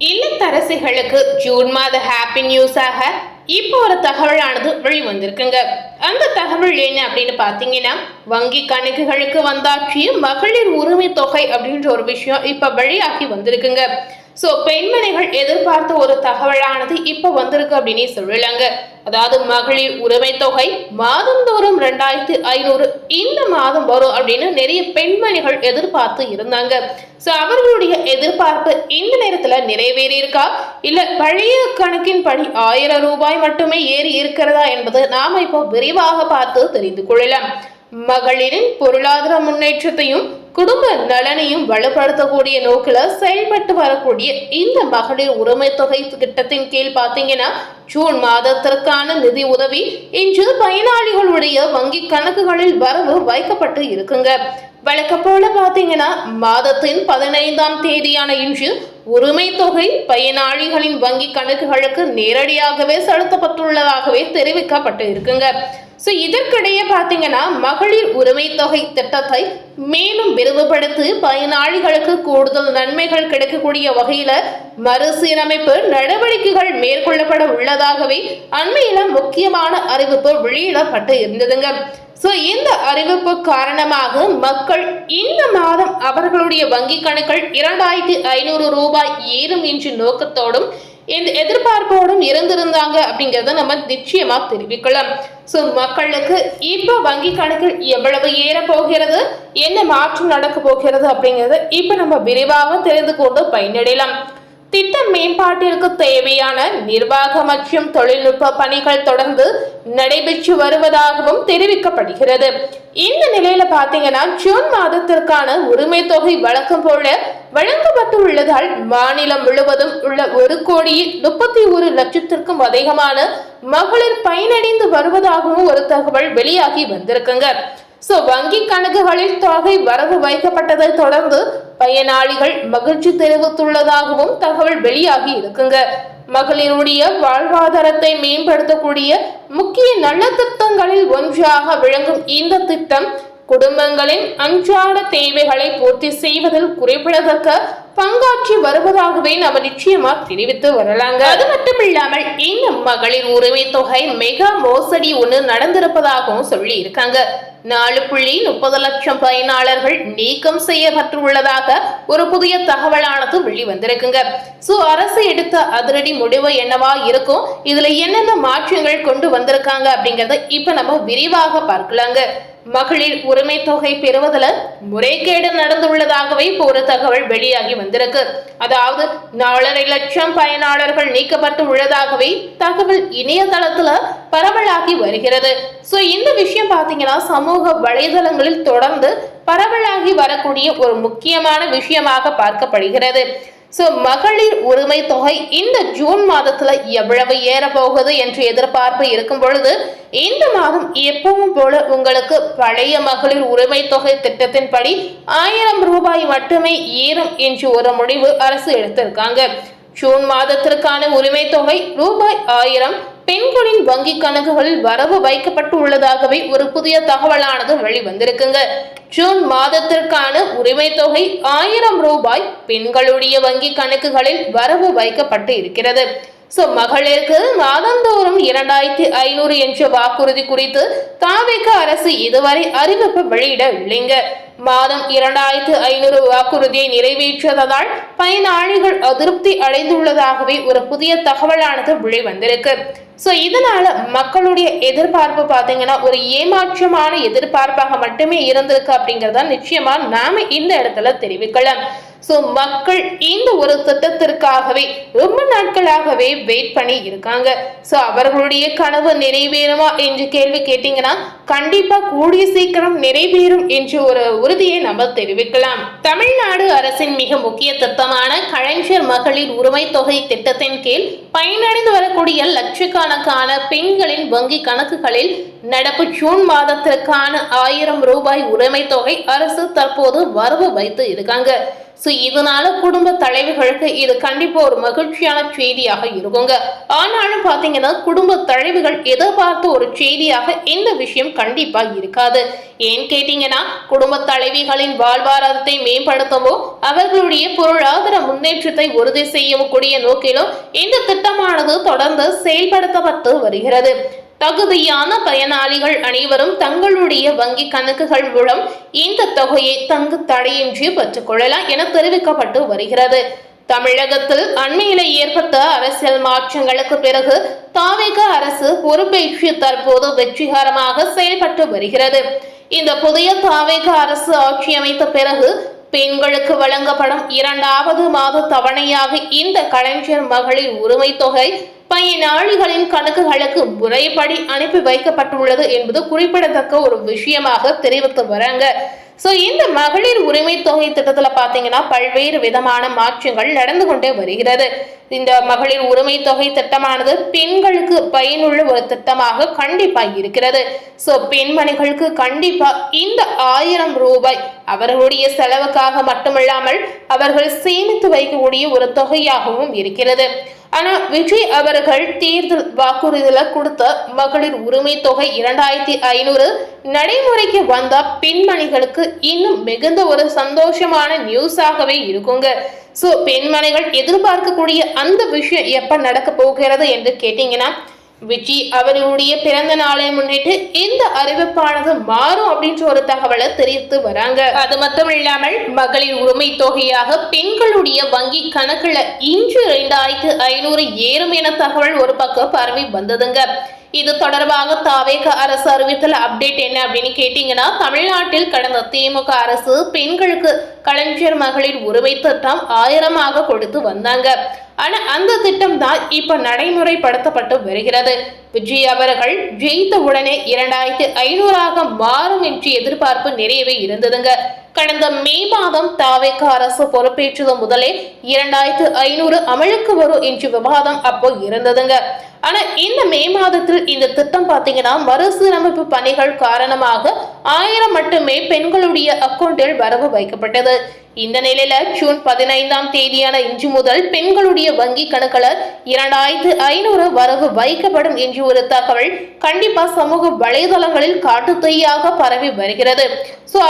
இல்லத்தரசிகளுக்கு June மாத happy நியூஸாக இப்போ ஒரு தகவலானது வெளிவந்திருக்குங்க. அந்த தகவல் என்ன அப்படின்னு பாத்தீங்கன்னா, வங்கி கணக்குகளுக்கு வந்தாச்சு மகளிர் உரிமை தொகை அப்படின்ற ஒரு விஷயம் இப்ப வெளியாகி வந்திருக்குங்க. பெண்மணிகள் எதிர்பார்த்த ஒரு தகவலானது இப்ப வந்திருக்கு அப்படின்னு சொல்லலாங்க. அதாவது மகளிர் உரிமை தொகை மாதந்தோறும் 2500 இந்த மாதம் வரும் அப்படின்னு நிறைய பெண்மணிகள் எதிர்பார்த்து இருந்தாங்க. அவர்களுடைய எதிர்பார்ப்பு இந்த நேரத்துல நிறைவேறி இருக்கா, இல்ல பழைய கணக்கின் படி 1000 ரூபாய் மட்டுமே ஏறி இருக்கிறதா என்பது நாம இப்போ விரிவாக பார்த்து தெரிந்து கொள்ளலாம். மகளிரின் பொருளாதார முன்னேற்றத்தையும் குடும்ப நலனையும் வலுப்படுத்தக்கூடிய நோக்கில செயல்பட்டு வரக்கூடிய இந்த மகளிர் உரிமை தொகை திட்டத்தின் கீழ் பாத்தீங்கன்னா, ஜூன் மாதத்திற்கான நிதி உதவி இன்று பயனாளிகளுடைய வங்கி கணக்குகளில் வரவு வைக்கப்பட்டு இருக்குங்க. வழக்கம் போல பாத்தீங்கன்னா, மாதத்தின் 15ஆம் தேதியான இன்று உரிமை தொகை பயனாளிகளின் வங்கி கணக்குகளுக்கு நேரடியாகவே செலுத்தப்பட்டுள்ளதாகவே தெரிவிக்கப்பட்டு இருக்குங்க. இதற்கிடையே பாத்தீங்கன்னா, மகளிர் உரிமை தொகை திட்டத்தை மேலும் விரிவுபடுத்தி பயனாளிகளுக்கு கூடுதல் நன்மைகள் கிடைக்கக்கூடிய வகையில மறுசீரமைப்பு நடவடிக்கைகள் மேற்கொள்ளப்பட உள்ளதாகவே அண்மையில முக்கியமான அறிவிப்பு வெளியிடப்பட்டு இருந்ததுங்க. இந்த அறிவிப்பு காரணமாக மக்கள் இந்த மாதம் அவர்களுடைய வங்கி கணக்கில் 2500 ரூபாய் ஏறும் என்ற நோக்கத்தோடும் இந்த எதிர்பார்ப்போடும் இருந்திருந்தாங்க அப்படிங்கறத நம்ம நிச்சயமா தெரிவிக்கலாம். மக்களுக்கு இப்ப வங்கி கணக்கில் எவ்வளவு ஏற போகிறது, என்ன மாற்றம் நடக்க போகிறது அப்படிங்கறத இப்ப நம்ம விரிவாக தெரிந்து கொண்டு பயனடையலாம். திட்ட மேம்பாட்டிற்கு தேவையான நிர்வாக மற்றும் தொழில்நுட்ப பணிகள் தொடர்ந்து நடைபெற்று வருவதாகவும் தெரிவிக்கப்படுகிறது. இந்த நிலையில பாத்தீங்கன்னா, ஜூன் மாதத்திற்கான உரிமை தொகை வழக்கம் போல வழங்கப்பட்டு உள்ளதால் மாநிலம் முழுவதும் உள்ள 1,31,00,000க்கும் அதிகமான மகளிர் பயனடைந்து வருவதாகவும் ஒரு தகவல் வெளியாகி வந்திருக்குங்க. வங்கி கணக்குகளில் தொகை வரவு வைக்கப்பட்டதை தொடர்ந்து பயனாளிகள் மகிழ்ச்சி தெரிவித்துள்ளதாகவும் தகவல் வெளியாகி இருக்குங்க. மகளிருடைய வாழ்வாதாரத்தை மேம்படுத்தக்கூடிய முக்கிய நல்ல திட்டங்களில் ஒன்றாக விளங்கும் இந்த திட்டம் குடும்பங்களின் அன்றாட தேவைகளை பூர்த்தி செய்வதில் குறிப்பிடத்தக்க பங்காற்றி வருவதாகவே நம்ம நிச்சயமா தெரிவித்து வரலாங்க. அது மட்டும் இல்லாமல் இந்த மகளிர் உரிமை தொகை மெகா மோசடி ஒண்ணு நடந்திருப்பதாகவும் சொல்லி இருக்காங்க. 4.30 லட்சம் பயனாளர்கள் நீக்கம் செய்யப்பட்டுள்ளதாக ஒரு புதிய தகவலானது வெளிவந்திருக்குங்க. அரசு எடுத்த அதிரடி முடிவு என்னவா இருக்கும், இதுல என்னென்ன மாற்றங்கள் கொண்டு வந்திருக்காங்க அப்படிங்கறத இப்ப நம்ம விரிவாக பார்க்கலாங்க. மகளிர் உரிமை தொகை பெறுவதில் முறைகேடு நடந்துள்ளதாகவே இப்போ ஒரு தகவல் வெளியாகி வந்திருக்கு. அதாவது 4.5 லட்சம் பயனாளர்கள் நீக்கப்பட்டு உள்ளதாகவே தகவல் இணையதளத்துல பரவலாகி வருகிறது. இந்த விஷயம் பாத்தீங்கன்னா, சமூக வலைதளங்களில் தொடர்ந்து பரவலாகி வரக்கூடிய ஒரு முக்கியமான விஷயமாக பார்க்கப்படுகிறது. மகளிர் உரிமை தொகை இந்த ஜூன் மாதத்துல எவ்வளவு ஏற போகுது என்று எதிர்பார்ப்பு இருக்கும் பொழுது, இந்த மாதம் எப்பவும் போல உங்களுக்கு பழைய மகளிர் உரிமை தொகை திட்டத்தின்படி 1000 ரூபாய் மட்டுமே ஏறும் என்று ஒரு முடிவு அரசு எடுத்திருக்காங்க. ஜூன் மாதத்திற்கான உரிமை தொகை ரூபாய் 1000 பெண்களின் வங்கி கணக்குகளில் வரவு வைக்கப்பட்டு உள்ளதாகவே ஒரு புதிய தகவலானது வெளிவந்திருக்குங்க. ஜூன் மாதத்திற்கான உரிமை தொகை 1000 ரூபாய் பெண்களுடைய வங்கி கணக்குகளில் வரவு வைக்கப்பட்டு இருக்கிறது. மகளிருக்கு மாதந்தோறும் 2500 என்ற வாக்குறுதி குறித்து தாவேக அரசு இதுவரை அறிவிப்பு வெளியிடவில்லைங்க. மாதம் 2500 வாக்குறுதியை நிறைவேற்றதால் பயனாளிகள் அதிருப்தி அடைந்துள்ளதாகவே ஒரு புதிய தகவலானது வெளிவந்திருக்கு. இதனால மக்களுடைய எதிர்பார்ப்பு பாத்தீங்கன்னா, ஒரு ஏமாற்றமான எதிர்பார்ப்பாக மட்டுமே இருந்திருக்கு அப்படிங்கறத நிச்சயமா நாம இந்த இடத்துல தெரிவிக்கலாம். மக்கள் இந்த ஒரு திட்டத்திற்காகவே ரொம்ப நாட்களாகவே வெயிட் பண்ணி இருக்காங்க. அவர்களுடைய கனவு நிறைவேறுமா என்று கேள்வி கேட்டீங்கன்னா, கண்டிப்பா கூடிய சீக்கிரம் நிறைவேறும் என்று ஒரு உறுதியை நம்ம தெரிவிக்கலாம். தமிழ்நாடு அரசின் மிக முக்கிய திட்டமான கலைஞர் மகளிர் உரிமை தொகை திட்டத்தின் கீழ் பயனடைந்து வரக்கூடிய லட்சக்கணக்கான பெண்களின் வங்கி கணக்குகளில் நடப்பு ஜூன் மாதத்திற்கான 1000 ரூபாய் உரிமை தொகை அரசு தற்போது வரவு வைத்து இருக்காங்க. ஸோ இதனால குடும்ப தலைவிகளுக்கு இது கண்டிப்பா ஒரு மகிழ்ச்சியான செய்தியாக இருக்குங்க. ஆனாலும் பாத்தீங்கன்னா குடும்ப தலைவிகள் எதிர்பார்த்த ஒரு செய்தியாக இந்த விஷயம் கண்டிப்பா இருக்காது. ஏன் கேட்டீங்கன்னா குடும்ப தலைவிகளின் வாழ்வாதாரத்தை மேம்படுத்தவோ அவர்களுடைய பொருளாதார முன்னேற்றத்தை உறுதி செய்யவும் கூடிய நோக்கிலும் இந்த திட்டமானது தொடர்ந்து செயல்படுத்தப்பட்டு வருகிறது. தகுதியான பயனாளிகள் அனைவரும் தங்களுடைய வங்கி கணக்குகள் மூலம் இந்த தொகையை தங்கு தடையின்றி பெற்றுக்கொள்ளலாம் என தெரிவிக்கப்பட்டு வருகிறது. தமிழகத்தில் அண்மையில ஏற்பட்ட அரசியல் மாற்றங்களுக்கு பிறகு தாவேக அரசு பொறுப்பேற்று தற்போது வெற்றிகரமாக செயல்பட்டு வருகிறது. இந்த புதிய தாவேக அரசு ஆட்சி அமைத்த பிறகு பெண்களுக்கு வழங்கப்படும் 2வது மாத தவணையாக இந்த கலைஞர் மகளிர் உரிமை தொகை பயனாளிகளின் கணக்குகளுக்கு முறைப்படி அனுப்பி வைக்கப்பட்டுள்ளது என்பது குறிப்பிடத்தக்க ஒரு விஷயமாக தெரிவித்து வராங்க. இந்த மகளிர் உரிமை தொகை திட்டத்துல பாத்தீங்கன்னா பல்வேறு விதமான மாற்றங்கள் நடந்து கொண்டே வருகிறது. இந்த மகளிர் உரிமை தொகை திட்டமானது பெண்களுக்கு பயனுள்ள ஒரு திட்டமாக கண்டிப்பா இருக்கிறது. பெண்மணிகளுக்கு கண்டிப்பா இந்த 1000 ரூபாய் அவர்களுடைய செலவுக்காக மட்டுமல்லாமல் அவர்கள் சேமித்து வைக்கக்கூடிய ஒரு தொகையாகவும் இருக்கிறது. ஆனா விஜய் அவர்கள் தேர்தல் வாக்குறுதியில கொடுத்த மகளிர் உரிமை தொகை 2500 நடைமுறைக்கு வந்த பெண்மணிகளுக்கு இன்னும் மிகுந்த ஒரு சந்தோஷமான நியூஸாகவே இருக்குங்க. பெண்மணிகள் எதிர்பார்க்கக்கூடிய அந்த விஷயம் எப்ப நடக்க போகிறது என்று கேட்டீங்கன்னா விஜய் அவர்களுடைய பிறந்த நாளை முன்னிட்டு இந்த அறிவிப்பானது மாறும் அப்படின்ற ஒரு தகவலை தெரிவித்து வராங்க. அது மட்டும் இல்லாமல் மகளிர் உரிமை தொகையாக பெண்களுடைய வங்கி கணக்குல இன்று 2500 ஏறும் என தகவல் ஒரு பக்கம் பரவி வந்ததுங்க. இது தொடர்பாக தாவேக அரசு அறிவித்துள்ள அப்டேட் என்ன அப்படின்னு கேட்டீங்கன்னா தமிழ்நாட்டில் கடந்த திமுக அரசு பெண்களுக்கு கலைஞர் மகளிர் உரிமை திட்டம் 1000 கொடுத்து வந்தாங்க. ஆனா அந்த திட்டம் தான் இப்ப நடைமுறைப்படுத்தப்பட்டு வருகிறது. விஜய் அவர்கள் ஜெயித்த உடனே 2500 மாறும் என்று எதிர்பார்ப்பு நிறையவே இருந்ததுங்க. கடந்த மே மாதம் தாவேக அரசு பொறுப்பேற்றது முதலே 2500 அமலுக்கு வரும் என்று விவாதம் அப்போ இருந்ததுங்க. ஆனா இந்த மே மாதத்தில் இந்த திட்டம் பாத்தீங்கன்னா மறுசீரமைப்பு பணிகள் காரணமாக 1000 மட்டுமே பெண்களுடைய அக்கௌண்டில் வரவு வைக்கப்பட்டது. இந்த நிலையில ஜூன் 15ஆம் தேதியான இன்று முதல் பெண்களுடைய வங்கி கணக்குல 2500 வரவு வைக்கப்படும் என்று ஒரு தகவல் கண்டிப்பா சமூக வலைதளங்களில் காட்டுத்தீயாக பரவி வருகிறது.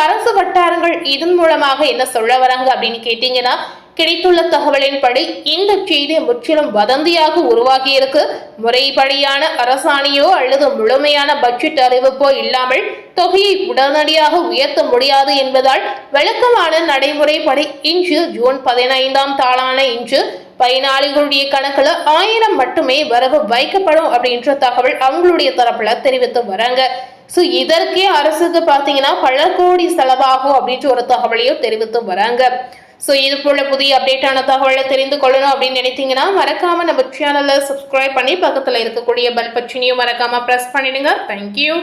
அரசு வட்டாரங்கள் இதன் மூலமாக என்ன சொல்ல வராங்க அப்படின்னு கேட்டீங்கன்னா கிடைத்துள்ள தகவலின்படி இந்த செய்தி முற்றிலும் வதந்தியாக உருவாகி இருக்கு. முறைப்படியான அரசாணையோ அல்லது முழுமையான பட்ஜெட் அறிவிப்போ இல்லாமல் தொகையை உடனடியாக உயர்த்த முடியாது என்பதால் விளக்கமான நடைமுறைப்படி இன்று ஜூன் 15ஆம் தாளான இன்று பயனாளிகளுடைய கணக்குல 1000 மட்டுமே வரவு வைக்கப்படும் அப்படின்ற தகவல் அவங்களுடைய தரப்புல தெரிவித்து வராங்க. இதற்கே அரசுக்கு பாத்தீங்கன்னா பல கோடி செலவாகும் அப்படின்ற ஒரு தகவலையும் தெரிவித்து வராங்க. இது போல புதிய அப்டேட்டான தகவலை தெரிந்து கொள்ளணும் அப்படின்னு நினைத்தீங்கன்னா மறக்காம நம்ம சேனலை சப்ஸ்கிரைப் பண்ணி பக்கத்துல இருக்கக்கூடிய பெல் பட்டனையும் மறக்காம பிரஸ் பண்ணிடுங்க. தேங்க்யூ.